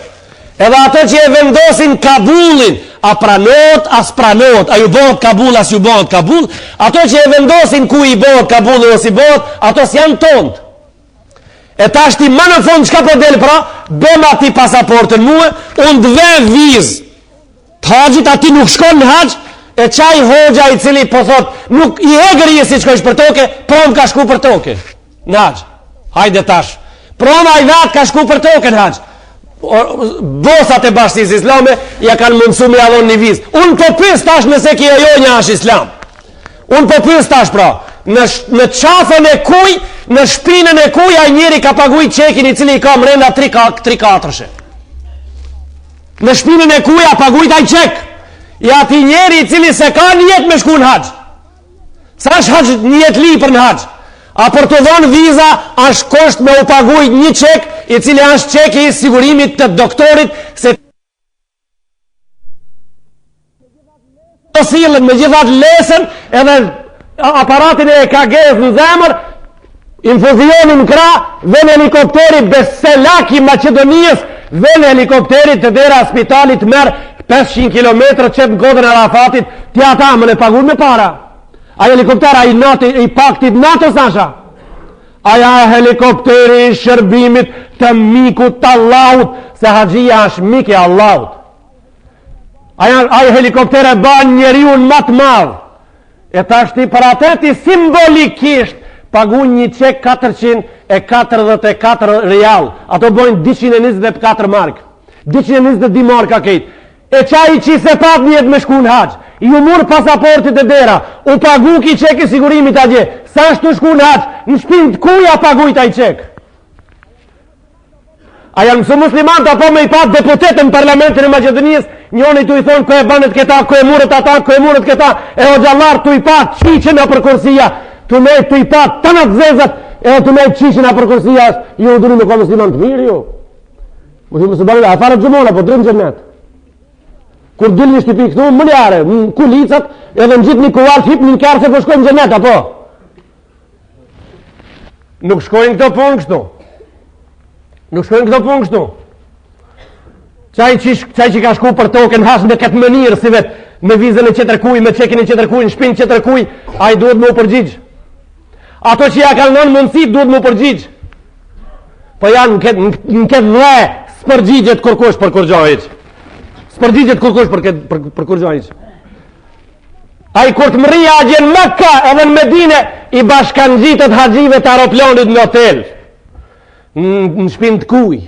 Edhe ato që e vendosin Kabulin, a pranot, as pranot, a ju bëhet Kabul, as ju bëhet Kabul. Ato që e vendosin ku i bëhet Kabul ose i bëhet, ato s'janë tontë. E ta shti më në fund çka po del pra, bëma ti pasaportën muë, unë dve vizë të haqit, ati nuk shkon në haq, e qaj hoxha i cili po thot, nuk i egër i si qkojsh për toke, prom ka shku për toke, në haq, hajde tash, prom a i vat ka shku për toke në haq, bosat e bashkësisë islame, ja kanë mundësu me avon një vizë, unë po pys tash nëse kjo jo një ash islam, unë po pys tash pra, në qafën e kuj, në shpinën e kuj, a njeri ka paguj qekin i cili i ka mrenda 3-4. Në shpinën e kuj a paguj taj qek, i ati njeri i cili se ka njet me shku në haq. Sa është haq njet li për në haq? A për të dhonë viza, është kosht me u paguj një qek, i cili është qeki i sigurimit të doktorit, se të silën me gjithat lesën, edhe aparatin e EKG-s në zemër, infuzionin kra, dhe në helikopteri Beselaki Macedonijës, dhe në helikopteri të dera spitalit merë 500 km qëtë në kodën e Arafatit, tja ta më në pagun me para. Aja helikoptera i paktit NATO Sasha. Aja helikopteri i shërbimit të mikut të Allahut, se haqia është mik e Allahut. Aja helikoptere ban njeriun matë madhë. E ta shti për atëti simbolikisht pagun një qek 444 real. Ato bojnë 224 mark. 222 marka kejt. E qaj që se pat njët me shku në haq. Ju mur pasaportit e dera. U pagu ki qek i sigurimit a gje. Sa shtu shku në haq. Në shpinë të kuja pagu i taj qek. A janë mësu muslimant apo me i pat deputetën në parlamentin e Macedonijës, njoni tu i thonë ko e banet këta, ko e murët ata, ko e murët këta, e o gjallar tu i pat qiqen a për kursia, tu me tu i pat të në të zezat, e tu me qiqen a për kursia, ju u duri me ko muslimant mirë ju. Muslimat, a farët gjumona, po drëmë gjennet. Kur dillë një shtipi këtu, mëljare, kulicat, edhe në gjithë një kuar hip një kjarë se po shkojnë gjennet, apo? Nuk shkojnë këto punë kështu. Nuk shkojnë këto punë kështu. Qaj që ka shku për token hasë në këtë mënirë si vetë, me vizën e qetër kuj, me qekin e qetër kuj, në shpinë qetër kuj, a i duhet më u përgjigjë. Ato që ja kanë nënë mundësit duhet më u përgjigjë. Po janë në këtë dhe s'përgjigjet kërkush për kërgjojit. S'përgjigjet kërkush për kërgjojit. A i kur të mërija a gjenë Mekka edhe në Medine, i bashkan gjitët haqive të aeroplonit në hotel. Në shpinë të kuj.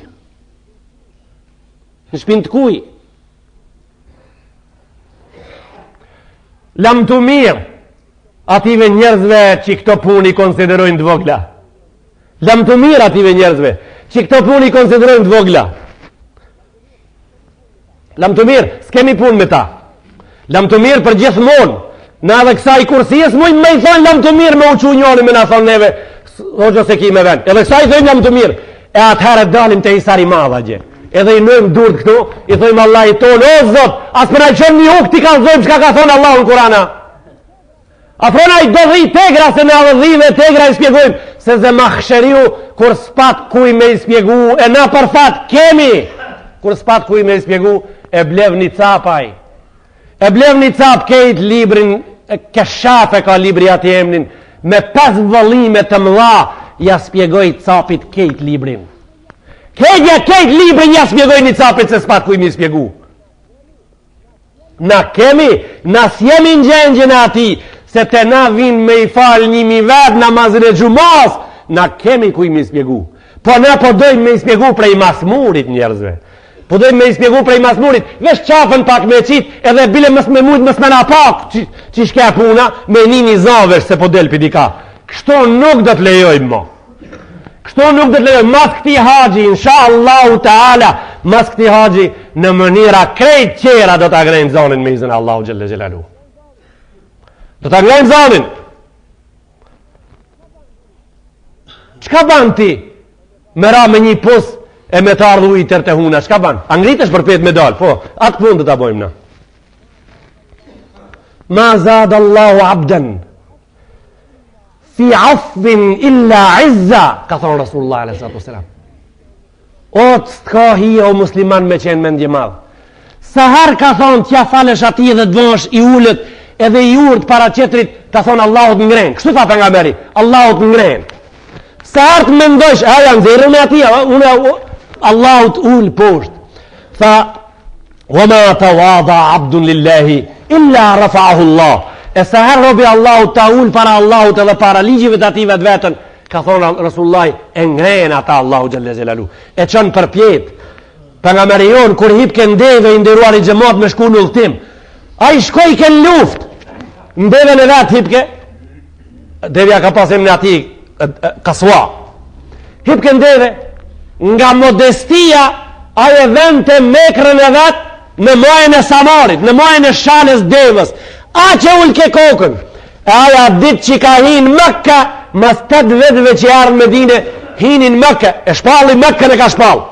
Në shpinë të kuj. Lam të mirë ative njerëzve që këto puni konsiderojnë të vogla. Lam të mirë ative njerëzve që këto puni konsiderojnë të vogla. Lam të mirë, s'kemi pun me ta. Lam të mirë për gjithmonë. Na dhe kësa i kursijes mujnë me i thonë lam të mirë me uqu njoni me na thonë neve hoqo se ki me ven. Edhe kësa i thonë lam të mirë. E atëherë dalim të isari madha gje. Edhe i nëjmë durët këtu, i thojmë Allah i tonë, o Zot, asë përna i qëmë një huk ti ka zojmë qka ka thonë Allah në Kurana. Afrona i do dhi tegra, se në adhëdhive tegra i spjegojmë, se zë mahsheriu, kur s'pat kuj me i spjegu, e na për fat kemi, kur s'pat kuj me i spjegu, e blev një capaj. E blev një cap kejt librin, keshafe ka libri ati emnin, me 5 vëllime të mëdha, ja spjegoj capit kejt librin. Kejt librin ja spjegoj një capit se s'pat kuj me i spjegu. Na kemi, na s'jemi në gjengjën ati, se te na vin me i fal 1000 vet namazin e gjumas, na kemi kuj me i spjegu. Po na po dojmë me i spjegu prej masmurit njerëzve. Po dojmë me i spjegu prej masmurit, vesh qafën pak me qit, edhe bile mës me mujt mës me na pak, që shke puna, me një zavesh se po del pidika. Kështu nuk do të lejojmë mo. Kështu nuk do të lejojmë. Mas këti haji, insha Allahu Teala, mas këti haji, në mënira krejt qera do të agrejnë zonin me izin Allahu Gjelle Gjelalu. Do të agrejnë zonin. Qka ban ti? Me ra me një pus e me të ardhu i tërë të huna. Qka ban? Angritesh për pet me dal. Po, atë pun do të bojmë na. ma zada Allahu abden fi afvin illa izza, ka thonë Rasulullah a.s. O të s'ka hije o musliman me qenë mendje madhë. Sa herë ka thonë t'ja falesh ati dhe të bësh i ullët edhe i urt para qetrit, ka thonë Allahut ngren. Kështu tha pejgamberi, Allahut ngren. Sa herë të mendojsh, janë zerën e ati, Allahut ull poshtë. Tha, wa ma tawada abdun lillahi illa rafa'ahu Allah. E sa herë robi Allahut ta ull para Allahut edhe para ligjive të ati vetë vetën, ka thonë Rasullullah, e ngren ata Allahu xhalla xhelalu. E çon përpjet. Pejgamberi jon kur hip ke ndeve i nderuar i xhamat me shku në udhtim. Ai shkoi ke luftë. Ndeve në vet hip ke. Devja ka pasim në ati kasua. Hip ke ndeve nga modestia ai e vente mekrën e vet në majën e Samarit, në majën e shalës devës. A që ull ke kokën. E aja dit që ka hinë Mekka, mas 8 vetëve që jarën Medine, hinin Mekka, e shpalli Mekkën e ka shpall.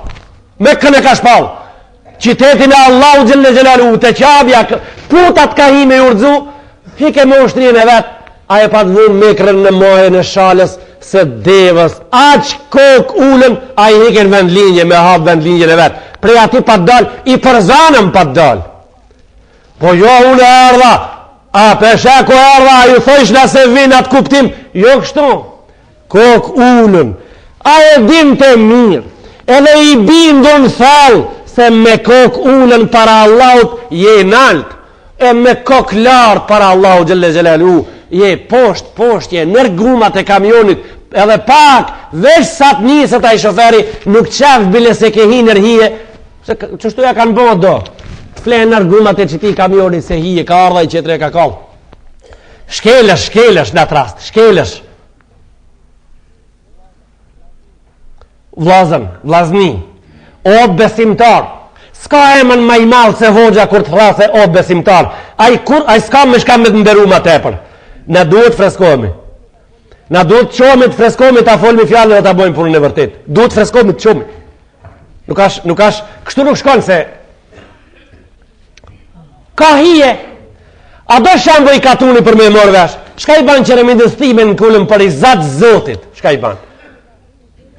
Mekkën e ka shpall. Qitetin e Allahu xhelle xhelalu, të qabja, putat ka hi me urdzu, hike me ushtrin e vetë, a e pa të vun mekrën në majën e shalës së devës. Aq kok ullën, a i hike në vendlinje, me hapë vendlinje e vetë. Prej ati pa të dal, i përzanëm pa të dal. Po jo unë e ardha, a pesheku e ardha, a ju thojsh nëse vinat kuptim, jo kështu. Kok ullën, a e din të mirë, edhe i bindun thallë, se me kok ullën para Allahut je nalt, e me kok lartë para Allahut xhelle xhelalu je poshtë je nër gumat e kamionit, edhe pak veç sa të nisët ai shoferi nuk qef bile se ke hi nër hije, se çështu ja kanë bëu do flenë nër gumat e qiti kamionit se hije ka ardha i qetre ka kall. Shkelesh në atë rast, shkelesh. Vlazni, o besimtar, s'ka emën ma i malë se hoxha kur të thrase o besimtar, ai s'ka me shka me të nderu ma tepër. Na duhet freskohemi, na duhet qomi të freskohemi ta folmi fjallë dhe ta bojmë punën e vërtet. Duhet freskohemi të qomi. Nuk ash, kështu nuk shkon se ka hije, a do shambo i katuni për me morë vesh, shka i ban qeremidës time në kullëm për i zatë zotit, shka i ban.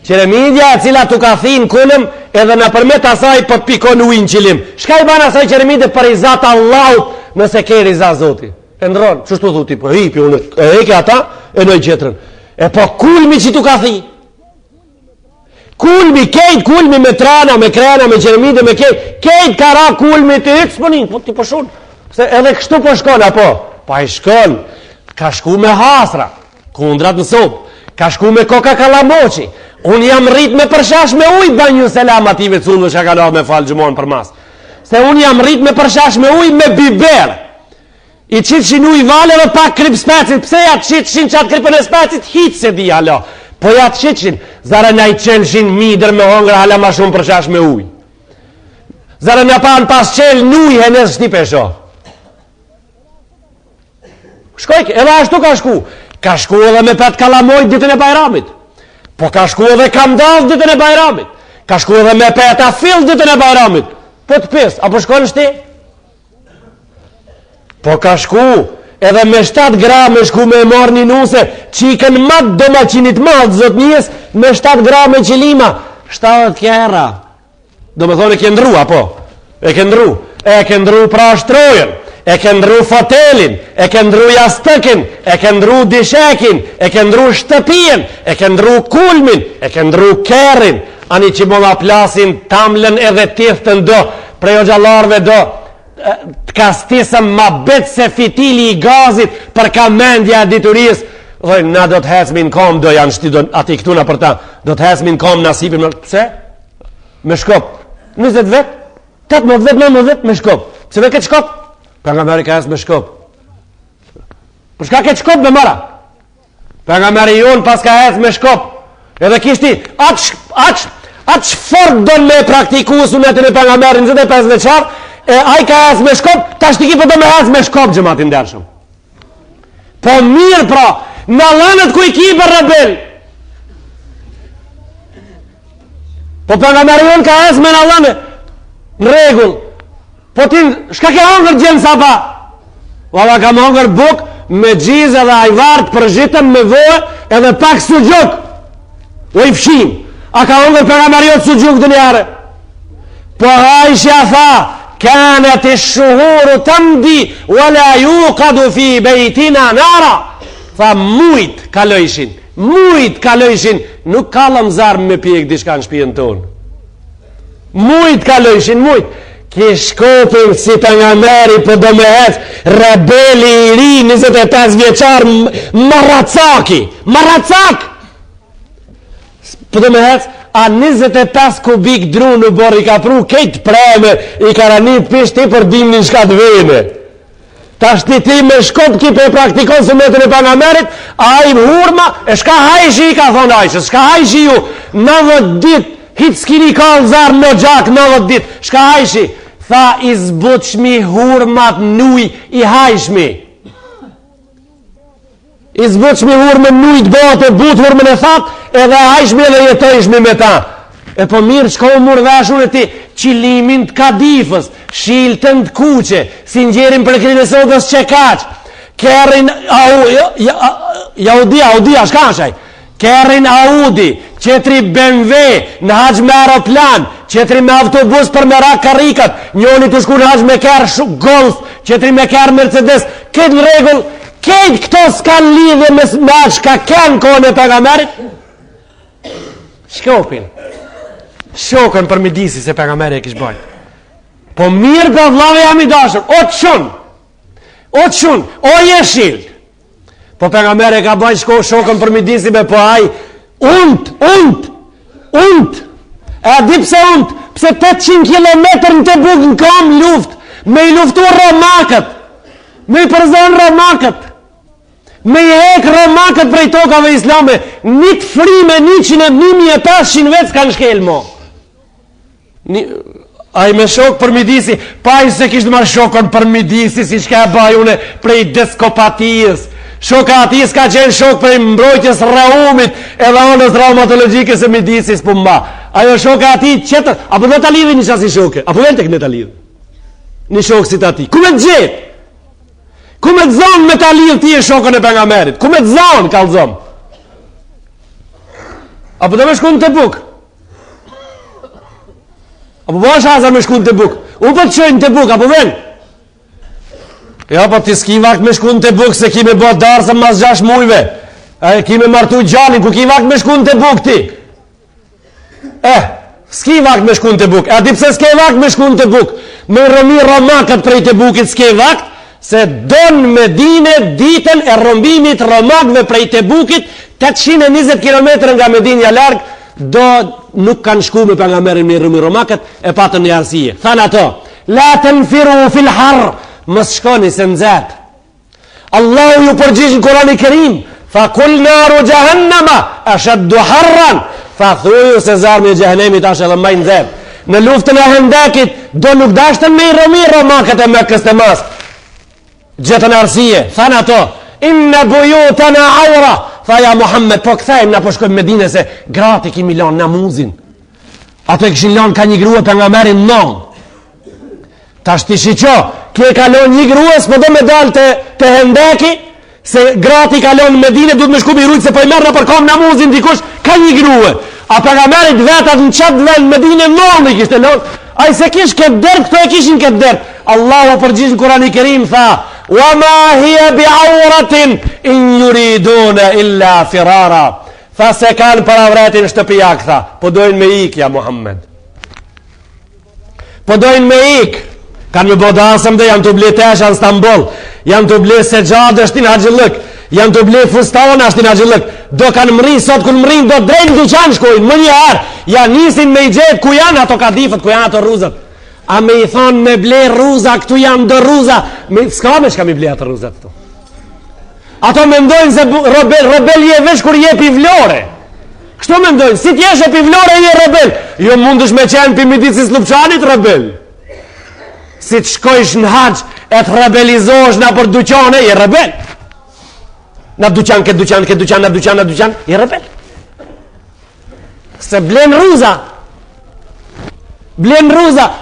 Qeremidja e cila tu ka thinë kullëm edhe në përmet asaj për të pikon ujnë qilim. Shka i ban asaj qeremidë për i zatë Allahut nëse keri zatë zotit. E ndronë, qështu thuti, për hipi unë, e eke ata, e nëj qetërën. E po kulmi që tu ka thinë. Kulmi, kejt kulmi me trana, me krena, me qeremidë, me kejt kara kulmi të eksponin, po ti përshun. Se edhe kështu po shkon, apo? Pa i shkon, ka shku me hasra, kundrat në sobë, ka shku me koka kalamoqi, unë jam rrit me përshash me uj, banju selam ative cundë që ka do me falë gjumon për mas. Se unë jam rrit me përshash me uj, me biber. I qitë uj vale dhe pak krip specit, pse ja qitë qatë kripën e specit, hitë se di alo. Po ja qitë zare na i qelshin midër me hongra hala ma shumë përshash me uj. Zare na pan pas qel nuj henes shtipe sho. Shkoj, edhe ashtu ka shku. Ka shku edhe me pet kalamojt ditën e Bajramit. Po ka shku edhe kamdaz ditën e Bajramit. Ka shku edhe me pet afil ditën e Bajramit. Po të pis, apo shkon shti? Po ka shku edhe me 7 gram me shku me marrë një nuse, qikën matë domaqinit matë, zot njës, me 7 gram me qilima, 70 kjera. Do me thonë e këndru, apo? E këndru pra shtrojen, e këndru fotelin, e këndru jastëkin, e këndru dishekin, e këndru shtëpien, e këndru kulmin, e këndru kerin, ani që më plasin tamlen edhe tiftën do, prej o gjallarve do, të kastisëm ma betë se fitili i gazit për ka mendja dituris, dhe na do të hecmin kom, do janë shti, ati këtuna për ta, do të hecmin kom nasipin, pse? Me shkop, 20 vet, 18 vet, 19 vet, me shkop. Pse me këtë shkop? Për nga meri ka hec me shkop. Për shka këtë shkop me mara? Për nga meri jonë pas ka hec me shkop. Edhe kishti, aq fort do me praktiku sunetin e për nga meri në 25 veçar, e aj ka hec me shkop, ta shtiki për do me hec me shkop gjëmatin dershëm. Po mirë pra, në lanët ku i ki për rebel. Po për nga meri jonë ka hec me në lanë, në regull. Po ti, shka ke hangër gjenë saba? Valla kam hongër buk me gjizë edhe ajvart përzhitëm me vojë edhe pak sugjuk. O i fshim. A ka hongër pejgamberiut sugjuk dë njare? Po Aisha tha, kanat ash-shuhuru tamdi wala yuqadu fi baytina nara. Tha mujt kalojshin, nuk kallëm zarmë me pjek diçka në shtëpinë tonë. Mujt kalojshin, mujt. Ki shkopim si pejgamberi po do me hec rebeli i ri 25 vjeçar Maracak po do me hec a 25 kubik dru në borë i ka pru kejt preme i ka ranit pisht ti për dimnin shka të vene ta shtiti me shkop ki pe praktikon sunetin e pejgamberit a i hurma e shka hajshi i ka thonë Aishës shka hajshi ju 90 dit hit s'kini ka zarë në gjak 90 dit shka hajshi tha i zbutshmi hurmat nuj i hajshmi i zbutshmi hurme nuj të bote but hurme në that edhe hajshmi edhe jetojshmi me ta e po mirë qka u murdhashun e ti qilimin të kadifës shiltën të kuqe sinjerin për krinesodës që kaq kerin Audia shka shaj kerin Audi qetri BMW në haqë me aeroplan qetri me autobus për me rak karikat njoni të shku në haqë me kërë Golf qetri me kërë Mercedes këtë në regull këtë këto s'kan lidhe me haqë ka kënë kone pejgamberit shokën për midisi se pejgamberi e kish bajt po mirë për vlave jam i dashur o të shun o jeshild po pejgamberi ka bajt shokën për midisi me po aj unt e di pse unt pse 800 kilometër në të buk në kam luft me i luftu romakët me i përzon romakët me i hek romakët prej tokave islame një të frime 1.500 vetë kanë shkel mo a i me shok për midisi pa i se kishtë marrë shokën për midisi si shka e baj une prej deskopatijës shoka ati s'ka qenë shok për mbrojtjes rraumit edhe onës raumatologikës e midisis për mba ajo shoka ati qëtër apo dhe ta lidhi një qasi shoke apo dhe tek në ta lidhi një shok si ta ti ku me të gjet ku me të zonë me ta lidhi ti e shokën e pejgamberit ku me të zonë kalzom apo dhe me shkun të buk apo bo shaza me shkun të buk u po të qojnë të buk apo ven ja, po ti s'ki vakt me shkun të buk se ki me bot darësën mas 6 mujve. Ki me martu gjallin, ku ki vakt me shkun të buk ti? S'ki vakt me shkun të buk. A di pse s'ke vakt me shkun të buk? Me rëmi romakët prej të bukit s'ke vakt, se donë me dine ditën e rëmbimit romakëve prej të bukit, 820 km nga Medinja larg, do nuk kanë shku me pejgamberin me rëmi romakët, e patën një arsije. Thanë ato, la të nfiru fil harë, mës shkoni se nëzat Allahu ju përgjish në Kurani Kerim fa kull naru gjahannama ashaddu harran fa thuju se zarmi e gjahenemit ashe dhe mbaj nëzat në luftën e Hendekit do nuk dashtën me i rëmi romakët e me këste mas gjetën arsije thanë ato inna bujutana aura tha ja Muhammed po këthejmë na po shkojmë Medine se grati kimi lanë namuzin ato e këshin lanë ka një grua për nga merin non ta shti shiqo kje kalon një gruës po do me dalë të Hendeki se grati kalon në Medine du të me shku me i rujtë se po i merë në përkom namuzin dikush ka një gruë a për nga merit vetat në qatë dhe në Medine non i kishtë lon a i se kish këtë dërë këto e kishin këtë dërë Allahu përgjish në Kurani Kerim tha wa ma hia bi auratin in yuridune illa firara tha se kanë për avretin shtëpia këtha po dojnë me ik ja Muhammed po dojnë me ik kanë me bodasëm dhe janë të ble tesha në Stambol janë të ble se gjadë është në haqëllëk janë të ble fustona është në haqëllëk do kanë mëri sot kënë mërin do drejnë duqan shkojnë më një herë janë nisin me i gjetë ku janë ato kadifët ku janë ato ruzët a me i thonë me ble ruza këtu janë do ruza s'ka me shka me ble ato ruzët këtu ato me mdojnë se rebel je vesh kur je pivlore kështu me mdojnë si t'jeshe pivlore je rebel jo mundush me qenë për midicis Lupçanit rebel si të shkojsh në haqë e të rebelizosh në për duqane, je rebel. Në duqan, këtë duqan, je rebel. Se blen ruza.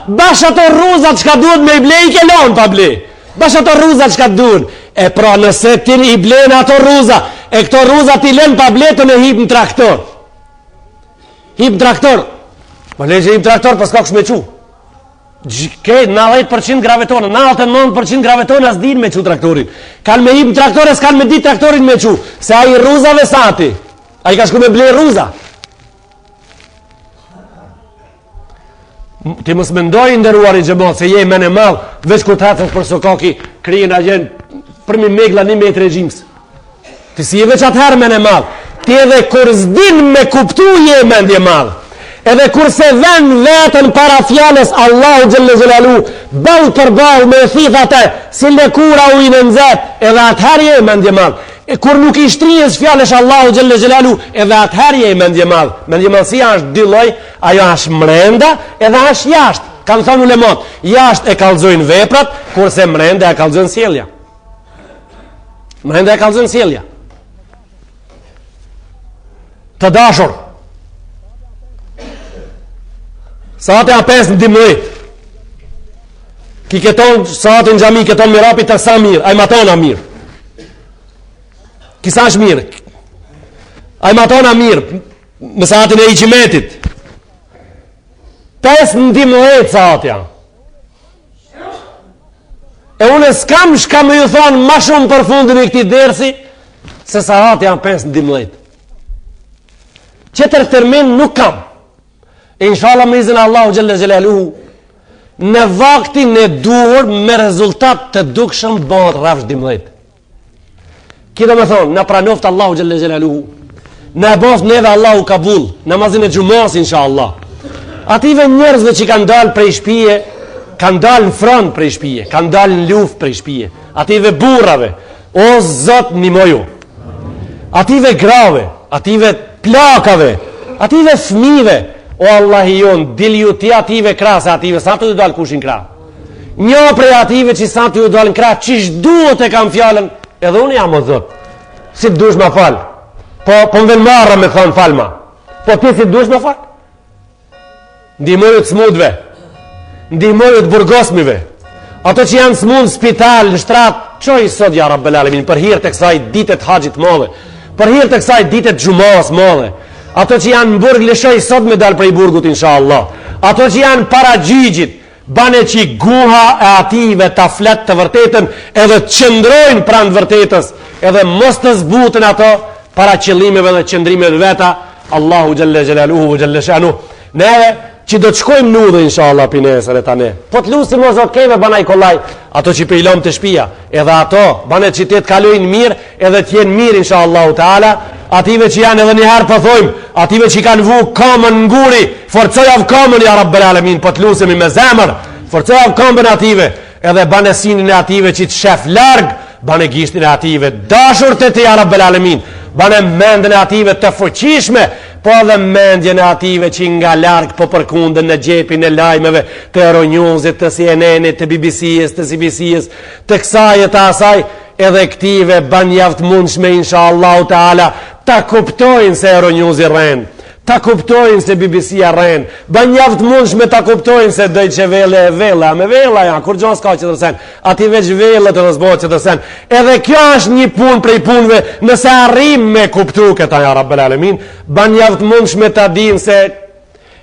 Bash ato ruzat, qka duhet me i ble, i kelon pa ble. bash ato rruza çka duan. E pra nëse ti i blen ato rruza, e këto rruza ti lën pa bletën e hip në traktor. Hip traktor. Ma leje hip traktor pas ka kush me çu. Ke 90% gravetona, 99% gravetona s'din me çu traktorin. Kan me hip traktor, s'kan me dit traktorin me çu. Se ai rruzave sati. Ai ka shku me ble rruza. Ti mos mendoj nderuar i xhamat se je men e madh, veç kur të hacësh për sokaki, krijen agjen për mi megla 1 metër e gjimës. Ti si je veç atëherë men e madh. Ti edhe kur s'din me kuptu je mendje madh. Edhe kur se ven vetën para fjales Allahu xhelle xhelalu, ball për ball me thithate, si lëkura ujnë nxehtë, edhe atëherë je mendje madh. E kur nuk i shtrijes fjalesh Allahu xhelle xhelalu, edhe atëherë je mendje madh. Mendje madhësia është dy lloj, ajo është mrenda edhe është jashtë. Kanë thënë ulemat, jashtë e kallëzojnë veprat, kurse mrenda e kallëzon sjellja. Mrenda e kallëzon sjellja. Të dashur, saate a 5:12. Ki keton saate në xhami, keton mirapi të sa mirë, ai matona mirë. Kisa është mirë. Ai matona mirë në saatin e iqimetit. 5:12 saatja. E unë s'kam me ju thonë ma shumë për fundin e këti dersi se saatja 5:12. Qetër termin nuk kam. Inshallah me izin Allahu xhelle xhelaluhu në vaktin e duhur me rezultat të dukshëm bëhet rrafsh 12. Kjo do me thonë, në pranoft Allahu xhelle xhelaluhu, në bof neve Allahu kabul, namazin e xumës inshallah. Ative njerëzve që kanë dalë prej shtëpie, kanë dalë në front prej shtëpie, kanë dalë në luftë prej shtëpie. Ative burrave, o Zot ndihmoju. Ative grave, ative plakave, ative fëmijëve, o Allah i jon, dil ju ti ative krase ative, sa të ju dalë kushin kra. Një prej ative që sa të ju dalë në kra, qish duhet e kam fjallën, edhe unë jam o Zot, si të dush ma falë, po më ven marra me thonë falma, po ti si të dush ma falë. Ndihmoju të smudve, ndihmoju të burgosmive, ato që janë smud spital, në shtrat, qoj sot ja Rabbel Alemin, për hirë të kësaj ditet haqit modhe, për hirë të kësaj ditet gjumas modhe, ato që janë në burg lëshoj sot me dal prej burgut inshallah, ato që janë para gjigjit, bane që guha e ative ta flet të vërtetën edhe të qëndrojnë pranë vërtetës, edhe mos të zbutën ato para qëllimeve dhe qëndrimeve veta. Allahu xhelle xhelaluhu xhelle shanu. Neve që do të shkojmë në udhë inshallah pinesër e tane. Po të lusim o Zot keve banaj kollaj, ato që pe i lom të shtëpia, edhe ato banet që të kalojnë mirë, edhe të jenë mirë inshallah taala. Ative që janë edhe njëherë për thojmë, ative që kanë vu kamën në nguri, forcojav kamën ja Rabbel Alemin, po të lusemi me zemër, forcojav kamën ative, edhe bane sinin e ative që të shef largë, bane gishtin e ative, dashur të ti ja Rabbel Alemin, bane mendën e ative të fuqishme, po edhe mendjen e ative që nga largë po përkundën në gjepin e lajmeve të Euronewsit, të CNN-it, të BBC-s, të CBC-s, të kësaj e të asaj, edhe këtive ban javt mundshme inshallah taala ta kuptojnë se Euronews i rren, ta kuptojnë se BBC i rren, ban javt mundshme ta kuptojnë se Deutsche Welle e vella, me vella ja, kur gjon s'ka që tërsen, ati veç vella të rëzbojt që tërsen, edhe kjo është një pun prej punve, nëse arrim me kuptu këta ja Rabbel Alemin, ban javt mundshme ta din se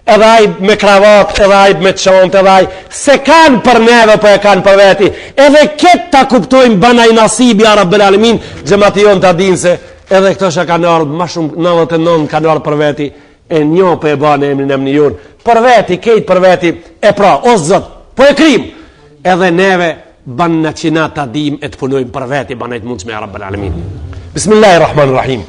edhe aj me kravat, edhe aj me çantë, edhe aj se kanë për neve, po e kanë për veti, edhe këtë ta kuptojnë banaj nasibi ja Rabbel Alemin, xhamation ta din se edhe këto që kanë ardhë, ma shumë 99 kanë ardhë për veti, e një për e banë emrin e mnion, për veti, kejtë për veti, e pra, o Zot, po e krim, edhe neve banë në qina ta dim e të punojmë për veti, banajt mundshme ja Rabbel Alemin. Bismillahirrahmanirrahim.